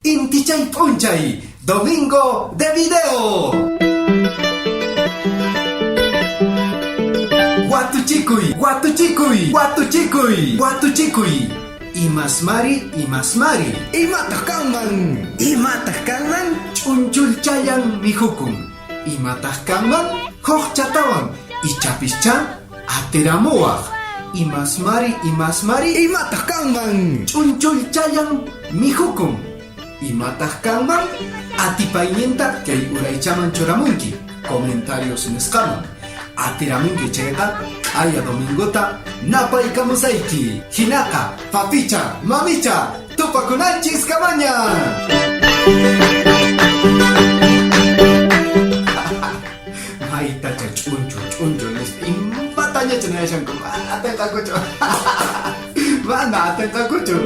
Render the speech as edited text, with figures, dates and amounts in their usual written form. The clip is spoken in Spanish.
Intichay Punchay, Domingo de Video. Watuchikuy, watuchikuy, watuchikuy, watuchikuy. Imasmari, imasmari. Imatah kanman, imatah kanman. Chunchulchayang mihukun. Imatah kanman, hochchatawan. Ichapischan, ateramuach. Imasmari, imasmari. Imatah kanman. Chunchulchayang mihukun. Imatah kanman, atipayninta kay uraychaman churamunki. Comentarios nesqaman. Atiramunki chayqa, aya domingota, napay kamusayki. Hinaka, papicha, mamicha, tupakunanchis kamaña. Maytacha chunchu, impataña chanayashanku. Atenqakuchu. Mana atenqakuchu.